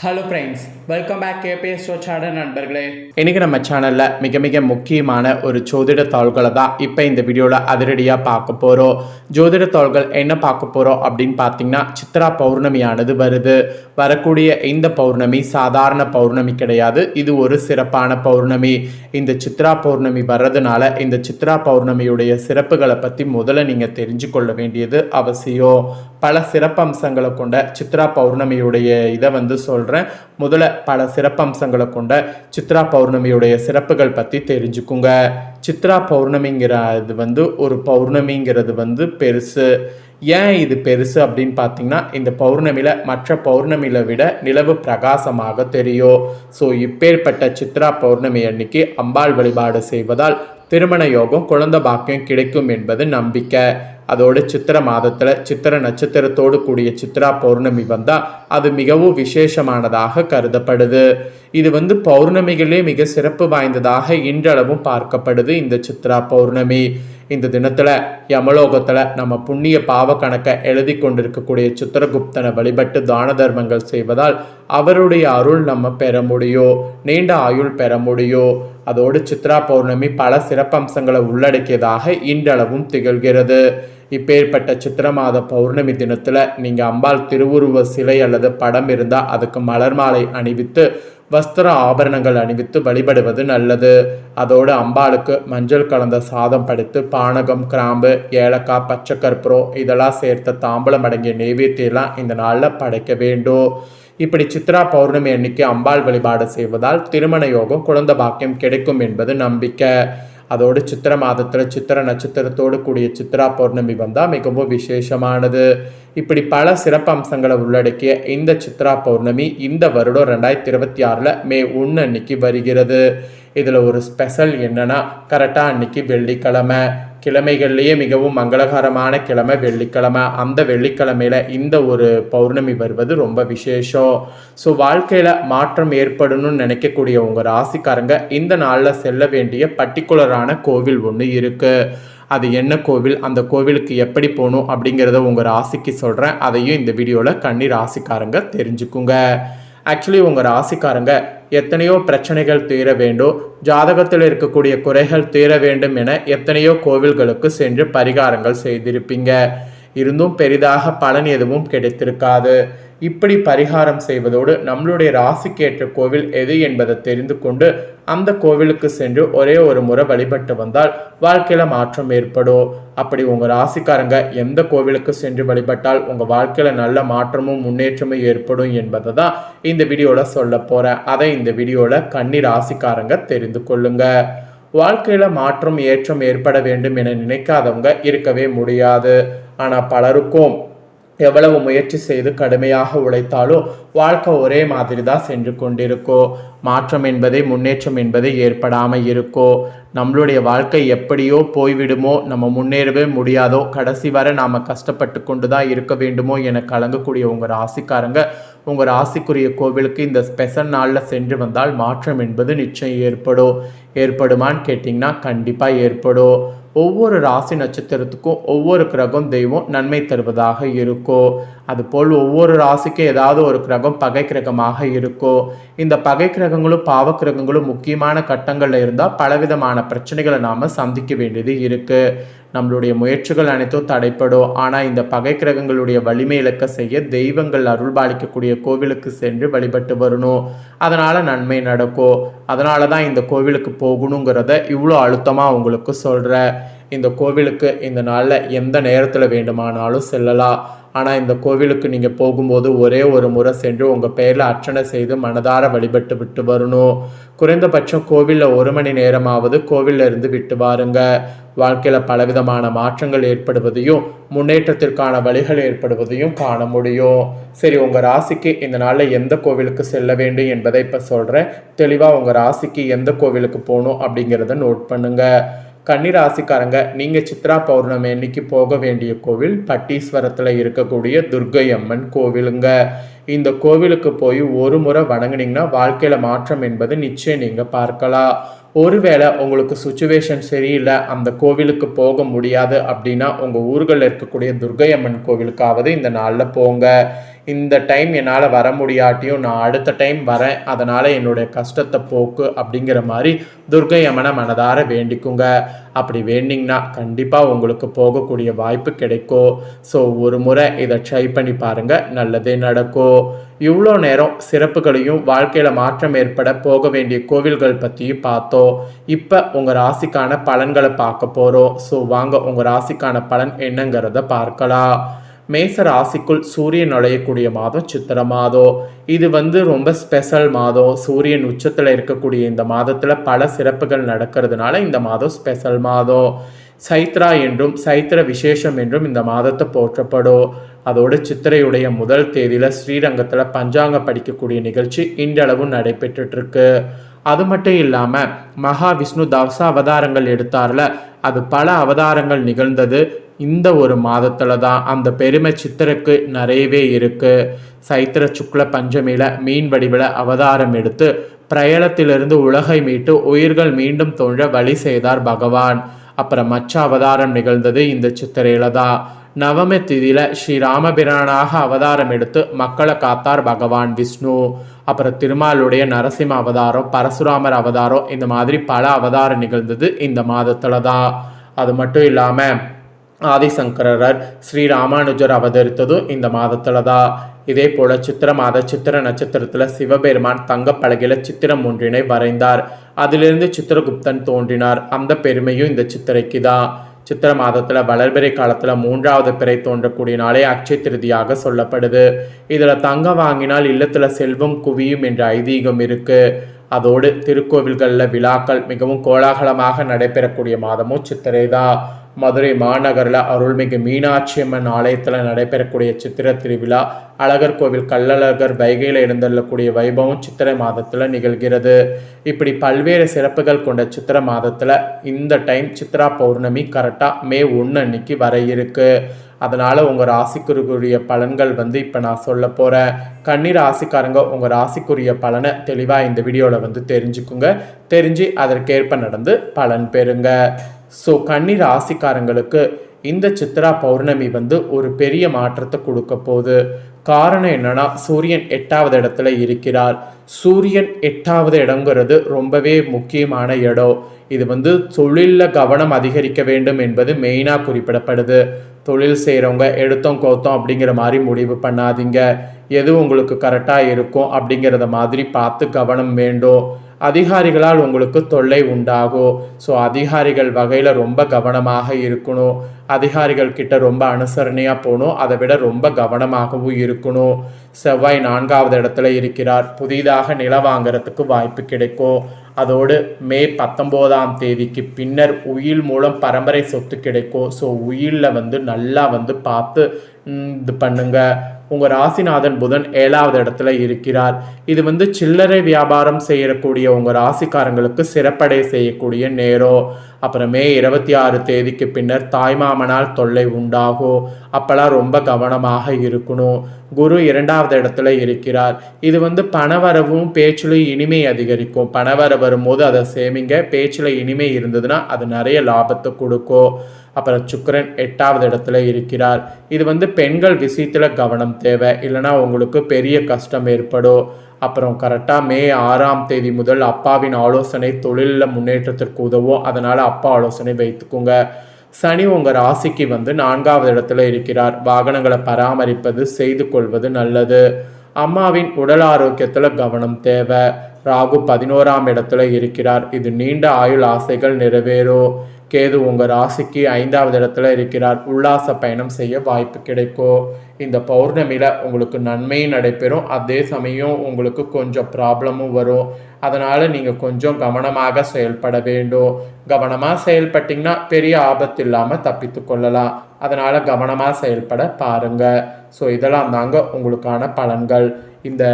Hello friends, welcome back KPS channel நண்பர்களே. இன்றைக்கி நம்ம சேனலில் மிக மிக முக்கியமான ஒரு ஜோதிட தாள்களை தான் இப்போ இந்த வீடியோவில் அதிரடியாக பார்க்க போகிறோம். ஜோதிட தாள்கள் என்ன பார்க்க போகிறோம் அப்படின்னு பார்த்தீங்கன்னா, சித்ரா பௌர்ணமியானது வருது. வரக்கூடிய இந்த பௌர்ணமி சாதாரண பௌர்ணமி கிடையாது, இது ஒரு சிறப்பான பௌர்ணமி. இந்த சித்ரா பௌர்ணமி வர்றதுனால இந்த சித்ரா பௌர்ணமியுடைய சிறப்புகளை பற்றி முதல்ல நீங்கள் தெரிஞ்சு கொள்ள வேண்டியது அவசியம். பல சிறப்பம்சங்களை கொண்ட சித்ரா பௌர்ணமியுடைய இதை சொல்கிறேன். முதல்ல பல சிறப்பம்சங்களை கொண்ட சித்ரா பௌர்ணமியுடைய சிறப்புகள் பற்றி தெரிஞ்சுக்குங்க. சித்ரா பௌர்ணமிங்கிறது ஒரு பௌர்ணமிங்கிறது பெருசு. ஏன் இது பெருசு அப்படின்னு பார்த்தீங்கன்னா, இந்த பௌர்ணமியில் மற்ற பௌர்ணமியில் விட நிலவு பிரகாசமாக தெரியும். ஸோ இப்பேற்பட்ட சித்ரா பௌர்ணமி அன்னைக்கு அம்பாள் வழிபாடு செய்வதால் திருமண யோகம், குழந்தை பாக்கியம் கிடைக்கும் என்பது நம்பிக்கை. அதோடு சித்திர மாதத்தில் சித்திர நட்சத்திரத்தோடு கூடிய சித்ரா பௌர்ணமி வந்தால் அது மிகவும் விசேஷமானதாக கருதப்படுது. இது பௌர்ணமிகளே மிக சிறப்பு வாய்ந்ததாக இன்றளவும் பார்க்கப்படுது. இந்த சித்ரா பௌர்ணமி இந்த தினத்தில் யமலோகத்தில் நம்ம புண்ணிய பாவ கணக்கை எழுதி கொண்டிருக்கக்கூடிய சித்திரகுப்தனை வழிபட்டு தான தர்மங்கள் செய்வதால் அவருடைய அருள் நம்ம பெற முடியும், நீண்ட ஆயுள் பெற முடியும். அதோடு சித்ரா பௌர்ணமி பல சிறப்பம்சங்களை உள்ளடக்கியதாக இன்றளவும் திகழ்கிறது. இப்பேற்பட்ட சித்திர மாத பௌர்ணமி தினத்தில் நீங்கள் அம்பாள் திருவுருவ சிலை அல்லது படம் இருந்தால் அதுக்கு மலர் மாலை அணிவித்து வஸ்திர ஆபரணங்கள் அணிவித்து வழிபடுவது நல்லது. அதோடு அம்பாளுக்கு மஞ்சள் கலந்த சாதம் படைத்து பானகம், கிராம்பு, ஏலக்காய், பச்சை கற்பூரம் இதெல்லாம் சேர்த்த தாம்பலம் அடங்கிய நெய்வேத்தியெல்லாம் இந்த நாளில் படைக்க வேண்டும். இப்படி சித்ரா பௌர்ணமி அன்னைக்கு அம்பாள் வழிபாடு செய்வதால் திருமண யோகம், குழந்தை பாக்கியம் கிடைக்கும் என்பது நம்பிக்கை. அதோடு சித்திர மாதத்தில் சித்திர நட்சத்திரத்தோடு கூடிய சித்ரா பௌர்ணமி வந்தால் மிகவும் விசேஷமானது. இப்படி பல சிறப்பு அம்சங்களை உள்ளடக்கிய இந்த சித்ரா பௌர்ணமி இந்த வருடம் 2026 மே 1 அன்னைக்கு வருகிறது. இதில் ஒரு ஸ்பெஷல் என்னன்னா, கரெக்டாக அன்னைக்கு வெள்ளிக்கிழமை. கிழமைகள்லேயே மிகவும் மங்களகரமான கிழமை வெள்ளிக்கிழமை. அந்த வெள்ளிக்கிழமையில் இந்த ஒரு பௌர்ணமி வருவது ரொம்ப விசேஷம். ஸோ வாழ்க்கையில் மாற்றம் ஏற்படணும்னு நினைக்கக்கூடிய உங்கள் ராசிக்காரங்க இந்த நாளில் செல்ல வேண்டிய பர்டிகுலரான கோவில் ஒன்று இருக்குது. அது என்ன கோவில், அந்த கோவிலுக்கு எப்படி போகணும் அப்படிங்கிறத உங்கள் ராசிக்கு சொல்கிறேன். அதையும் இந்த வீடியோவில் கன்னி ராசிக்காரங்க தெரிஞ்சுக்குங்க. ஆக்சுவலி உங்கள் ராசிக்காரங்க எத்தனையோ பிரச்சனைகள் தீர வேண்டும், ஜாதகத்தில் இருக்கக்கூடிய குறைகள் தீர வேண்டும் என எத்தனையோ கோவில்களுக்கு சென்று பரிகாரங்கள் செய்திருப்பீங்க. இருந்தும் பெரிதாக பலன் எதுவும் கிடைத்திருக்காது. இப்படி பரிகாரம் செய்வதோடு நம்மளுடைய ராசிக்கேற்ற கோவில் எது என்பதை தெரிந்து கொண்டு அந்த கோவிலுக்கு சென்று ஒரே ஒரு முறை வழிபட்டு வந்தால் வாழ்க்கையில் மாற்றம் ஏற்படும். அப்படி உங்கள் ராசிக்காரங்க எந்த கோவிலுக்கு சென்று வழிபட்டால் உங்கள் வாழ்க்கையில் நல்ல மாற்றமும் முன்னேற்றமும் ஏற்படும் என்பதை தான் இந்த வீடியோவில் சொல்ல போகிறேன். அதை இந்த வீடியோவில் கன்னி ராசிக்காரங்க தெரிந்து கொள்ளுங்க. வாழ்க்கையில் மாற்றம் ஏற்றம் ஏற்பட வேண்டும் என நினைக்காதவங்க இருக்கவே முடியாது. ஆனால் பலருக்கும் எவ்வளவு முயற்சி செய்து கடுமையாக உழைத்தாலும் வாழ்க்கை ஒரே மாதிரி தான் சென்று கொண்டிருக்கோ. மாற்றம் என்பதை, முன்னேற்றம் என்பதை ஏற்படாமல் இருக்கோ. நம்மளுடைய வாழ்க்கை எப்படியோ போய்விடுமோ, நம்ம முன்னேறவே முடியாதோ, கடைசி வரை நாம் கஷ்டப்பட்டு கொண்டு தான் இருக்க வேண்டுமோ என கலங்கக்கூடிய உங்கள் ராசிக்காரங்க உங்கள் ராசிக்குரிய கோவிலுக்கு இந்த ஸ்பெஷல் நாளில் சென்று வந்தால் மாற்றம் என்பது நிச்சயம் ஏற்படும். ஏற்படுமான்னு கேட்டிங்கன்னா கண்டிப்பாக ஏற்படும். ஒவ்வொரு ராசி நட்சத்திரத்துக்கும் ஒவ்வொரு கிரகம், தெய்வம் நன்மை தருவதாக இருக்கும். அதுபோல் ஒவ்வொரு ராசிக்கும் ஏதாவது ஒரு கிரகம் பகை கிரகமாக இருக்கும். இந்த பகை கிரகங்களும் பாவ கிரகங்களும் முக்கியமான கட்டங்களில் இருந்தால் பலவிதமான பிரச்சனைகளை நாம் சந்திக்க வேண்டியது இருக்குது. நம்மளுடைய முயற்சிகள் அனைத்தும் தடைப்படும். ஆனால் இந்த பகை கிரகங்களுடைய வலிமை இழக்க செய்ய தெய்வங்கள் அருள்பாலிக்கக்கூடிய கோவிலுக்கு சென்று வழிபட்டு வரணும். அதனால் நன்மை நடக்கும். அதனால தான் இந்த கோவிலுக்கு போகணுங்கிறத இவ்வளோ அழுத்தமாக உங்களுக்கு சொல்கிறேன். இந்த கோவிலுக்கு இந்த நாளில் எந்த நேரத்தில் வேண்டுமானாலும் செல்லலாம். ஆனால் இந்த கோவிலுக்கு நீங்கள் போகும்போது ஒரே ஒரு முறை சென்று உங்கள் பெயரில் அர்ச்சனை செய்து மனதார வழிபட்டு விட்டு வரணும். குறைந்தபட்சம் கோவிலில் 1 மணி நேரமாவது கோவிலில் இருந்து விட்டு வாருங்க. வாழ்க்கையில் பலவிதமான மாற்றங்கள் ஏற்படுவதையும் முன்னேற்றத்திற்கான வழிகள் ஏற்படுவதையும் காண முடியும். சரி, உங்கள் ராசிக்கு இந்த நாளில் எந்த கோவிலுக்கு செல்ல வேண்டும் என்பதை இப்போ சொல்கிறேன். தெளிவாக உங்கள் ராசிக்கு எந்த கோவிலுக்கு போகணும் அப்படிங்கிறத நோட் பண்ணுங்கள். கன்னி ராசிக்காரங்க நீங்கள் சித்ரா பௌர்ணமி அன்னைக்கு போக வேண்டிய கோவில் பட்டீஸ்வரத்தில் இருக்கக்கூடிய துர்க்கை அம்மன் கோவிலுங்க. இந்த கோவிலுக்கு போய் ஒரு முறை வணங்குனீங்கன்னா வாழ்க்கையில் மாற்றம் என்பது நிச்சயம் நீங்கள் பார்க்கலாம். ஒருவேளை உங்களுக்கு சுச்சுவேஷன் சரியில்லை, அந்த கோவிலுக்கு போக முடியாது அப்படின்னா உங்கள் ஊர்களில் இருக்கக்கூடிய துர்க்கை அம்மன் கோவிலுக்காவது இந்த நாளில் போங்க. இந்த டைம் என்னால் வர முடியாட்டியும் நான் அடுத்த டைம் வரேன், அதனால் என்னுடைய கஷ்டத்தை போக்கு அப்படிங்கிற மாதிரி துர்க்கை அம்மனை மனதார வேண்டிக்குங்க. அப்படி வேண்டிங்கன்னா கண்டிப்பாக உங்களுக்கு போகக்கூடிய வாய்ப்பு கிடைக்கும். ஸோ ஒரு முறை இதை ட்ரை பண்ணி பாருங்கள், நல்லதே நடக்கும். இவ்வளோ நேரம் சிறப்புகளையும் வாழ்க்கையில் மாற்றம் ஏற்பட போக வேண்டிய கோவில்கள் பற்றியும் பார்த்தோம். இப்போ உங்கள் ராசிக்கான பலன்களை பார்க்க போகிறோம். ஸோ வாங்க உங்கள் ராசிக்கான பலன் என்னங்கிறத பார்க்கலாம். மேச ராசிக்குள் சூரியன் நுழையக்கூடிய மாதம் சித்திரை மாதம். இது ரொம்ப ஸ்பெஷல் மாதம். சூரியன் உச்சத்தில் இருக்கக்கூடிய இந்த மாதத்தில் பல சிறப்புகள் நடக்கிறதுனால இந்த மாதம் ஸ்பெஷல் மாதம். சைத்ரா என்றும் சைத்திர விசேஷம் என்றும் இந்த மாதத்தை போற்றப்படும். அதோடு சித்திரையுடைய முதல் தேதியில் ஸ்ரீரங்கத்தில் பஞ்சாங்க படிக்கக்கூடிய நிகழ்ச்சி இன்றளவும் நடைபெற்றுருக்கு. அது மட்டும் இல்லாமல் மகாவிஷ்ணு தவச அவதாரங்கள் எடுத்தார்ல, அது பல அவதாரங்கள் நிகழ்ந்தது இந்த ஒரு மாதத்தில் தான். அந்த பெருமை சித்திரைக்கு நிறையவே இருக்குது. சைத்திர சுக்ல பஞ்சமியில் மீன் வடிவில் அவதாரம் எடுத்து பிரயலத்திலிருந்து உலகை மீட்டு உயிர்கள் மீண்டும் தோன்ற வழி செய்தார் பகவான். அப்புறம் மச்ச அவதாரம் நிகழ்ந்தது இந்த சித்திரையில தான். நவமி திதியில் ஸ்ரீராமபிரானாக அவதாரம் எடுத்து மக்களை காத்தார் பகவான் விஷ்ணு. அப்புறம் திருமாலுடைய நரசிம்ம அவதாரம், பரசுராமர் அவதாரம், இந்த மாதிரி பல அவதாரம் நிகழ்ந்தது இந்த மாதத்தில் தான். அது மட்டும் இல்லாமல் ஆதிசங்கரர் ஸ்ரீராமானுஜர் அவதரித்ததும் இந்த மாதத்தில் தான். இதே போல சித்திர மாத சித்திர நட்சத்திரத்தில் சிவபெருமான் தங்கப்பலகையில் சித்திரம் ஒன்றினை வரைந்தார். அதிலிருந்து சித்திரகுப்தன் தோன்றினார். அந்த பெருமையும் இந்த சித்திரைக்கு தான். சித்திர மாதத்தில் வளர்பிறை காலத்தில் 3வது பிறை தோன்றக்கூடிய நாளே அட்சய திருதியாக சொல்லப்படுது. இதில் தங்கம் வாங்கினால் இல்லத்தில் செல்வம் குவியும் என்ற ஐதீகம் இருக்குது. அதோடு திருக்கோவில்களில் விழாக்கள் மிகவும் கோலாகலமாக நடைபெறக்கூடிய மாதமும் சித்திரை தான். மதுரை மாநகரில் அருள்மிகு மீனாட்சி அம்மன் ஆலயத்தில் நடைபெறக்கூடிய சித்திரை திருவிழா, அழகர் கோவில் கள்ளழகர் வைகையில் எழுந்தள்ளக்கூடிய வைபவம் சித்திரை மாதத்தில் நிகழ்கிறது. இப்படி பல்வேறு சிறப்புகள் கொண்ட சித்திரை மாதத்தில் இந்த டைம் சித்ரா பௌர்ணமி கரெக்டாக மே 1 அன்னைக்கு வர இருக்கு. அதனால் உங்கள் ராசிக்குரிய பலன்கள் இப்போ நான் சொல்ல போகிறேன். கன்னி ராசிக்காரங்க உங்கள் ராசிக்குரிய பலனை தெளிவாக இந்த வீடியோவில் தெரிஞ்சுக்குங்க. தெரிஞ்சு அதற்கேற்ப நடந்து பலன் பெறுங்க. ஸோ கன்னி ராசிக்காரங்களுக்கு இந்த சித்ரா பௌர்ணமி ஒரு பெரிய மாற்றத்தை கொடுக்க போகுது. காரணம் என்னன்னா, சூரியன் 8வது இடத்துல இருக்கிறார். சூரியன் 8வது இடங்கிறது ரொம்பவே முக்கியமான இடம். இது தொழிலில் கவனம் அதிகரிக்க வேண்டும் என்பது மெயினாக குறிப்பிடப்படுது. தொழில் செய்கிறவங்க எடுத்தோம் கோத்தோம் அப்படிங்கிற மாதிரி முடிவு பண்ணாதீங்க. எது உங்களுக்கு கரெக்டாக இருக்கும் அப்படிங்கிறத மாதிரி பார்த்து கவனம் வேண்டும். அதிகாரிகளால் உங்களுக்கு தொல்லை உண்டாகும். ஸோ அதிகாரிகள் வகையில் ரொம்ப கவனமாக இருக்கணும். அதிகாரிகள் கிட்ட ரொம்ப அனுசரணையாக போகணும். அதை விட ரொம்ப கவனமாகவும் இருக்கணும். செவ்வாய் 4வது இடத்துல இருக்கிறார். புதிதாக நிலம் வாங்கிறதுக்கு வாய்ப்பு கிடைக்கும். அதோடு மே 19ஆம் தேதிக்கு பின்னர் உயில் மூலம் பரம்பரை சொத்து கிடைக்கும். ஸோ உயிலில் நல்லா பார்த்து இது பண்ணுங்க. உங்கள் ராசிநாதன் புதன் 7வது இடத்துல இருக்கிறார். இது சில்லறை வியாபாரம் செய்யக்கூடிய உங்கள் ராசிக்காரங்களுக்கு சிறப்படை செய்யக்கூடிய நேரம். அப்புறம் மே 26 தேதிக்கு பின்னர் தாய்மாமனால் தொல்லை உண்டாகும். அப்போல்லாம் ரொம்ப கவனமாக இருக்கணும். குரு 2வது இடத்துல இருக்கிறார். இது பணவரவும் பேச்சில் இனிமை அதிகரிக்கும். பணவரவு வரும்போது அதை சேமிங்க. பேச்சில் இனிமை இருந்ததுன்னா அது நிறைய லாபத்தை கொடுக்கும். அப்புறம் சுக்கிரன் 8வது இடத்துல இருக்கிறார். இது பெண்கள் விஷயத்தில் கவனம் தேவை, இல்லைனா உங்களுக்கு பெரிய கஷ்டம் ஏற்படும். அப்புறம் கரெக்டாக மே 6ஆம் தேதி முதல் அப்பாவின் ஆலோசனை தொழிலில் முன்னேற்றத்திற்கு உதவும். அதனால் அப்பா ஆலோசனை வைத்துக்கோங்க. சனி உங்கள் ராசிக்கு 4வது இடத்துல இருக்கிறார். வாகனங்களை பராமரிப்பது செய்து கொள்வது நல்லது. அம்மாவின் உடல் ஆரோக்கியத்தில் கவனம் தேவை. ராகு 11ஆம் இடத்துல இருக்கிறார். இது நீண்ட ஆயுள் ஆசைகள் நிறைவேறும். கேது உங்கள் ராசிக்கு 5வது இடத்துல இருக்கிறார். உல்லாச பயணம் செய்ய வாய்ப்பு கிடைக்கும். இந்த பௌர்ணமியில் உங்களுக்கு நன்மையும் நடைபெறும். அதே சமயம் உங்களுக்கு கொஞ்சம் ப்ராப்ளமும் வரும். அதனால் நீங்கள் கொஞ்சம் கவனமாக செயல்பட வேண்டும். கவனமாக செயல்பட்டிங்கன்னா பெரிய ஆபத்து இல்லாமல் தப்பித்து கொள்ளலாம். அதனால் கவனமாக செயல்பட பாருங்கள். ஸோ இதெல்லாம் தாங்க உங்களுக்கான பலன்கள். இந்த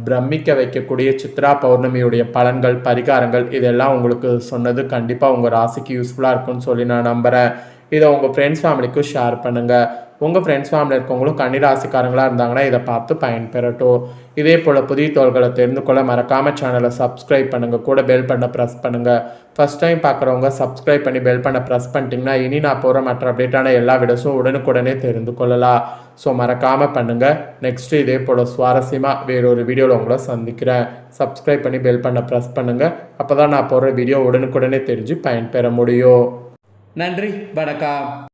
பிரமிக்க வைக்கக்கூடிய சித்ரா பௌர்ணமியுடைய பலன்கள், பரிகாரங்கள் இதெல்லாம் உங்களுக்கு சொன்னது கண்டிப்பாக உங்கள் ராசிக்கு யூஸ்ஃபுல்லாக இருக்கும்னு சொல்லி நான் நம்புகிறேன். இதை உங்கள் ஃப்ரெண்ட்ஸ் ஃபேமிலிக்கும் ஷேர் பண்ணுங்கள். உங்கள் ஃப்ரெண்ட்ஸ் ஃபேமிலி இருக்கவங்களும் கன்னிராசிக்காரங்களாக இருந்தாங்கன்னா இதை பார்த்து பயன்பெறட்டும். இதே போல் புதிய தகவல்களை தெரிந்து கொள்ள மறக்காமல் சேனலை சப்ஸ்கிரைப் பண்ணுங்கள், கூட பெல் பண்ண ப்ரெஸ் பண்ணுங்கள். ஃபஸ்ட் டைம் பார்க்குறவங்க சப்ஸ்கிரைப் பண்ணி பெல் பண்ண ப்ரெஸ் பண்ணிட்டீங்கன்னா இனி நான் போகிற மற்ற அப்டேட்டான எல்லா வீடியோஸும் உடனுக்குடனே தெரிந்து கொள்ளலாம். ஸோ மறக்காமல் பண்ணுங்கள். நெக்ஸ்ட்டு இதே போல் சுவாரஸ்யமாக வேறொரு வீடியோவில் உங்களை சந்திக்கிறேன். சப்ஸ்கிரைப் பண்ணி பெல் பண்ண ப்ரெஸ் பண்ணுங்கள். அப்போ தான் நான் போடுற வீடியோ உடனுக்குடனே தெரிஞ்சு பயன்பெற முடியும். நன்றி, வணக்கம்.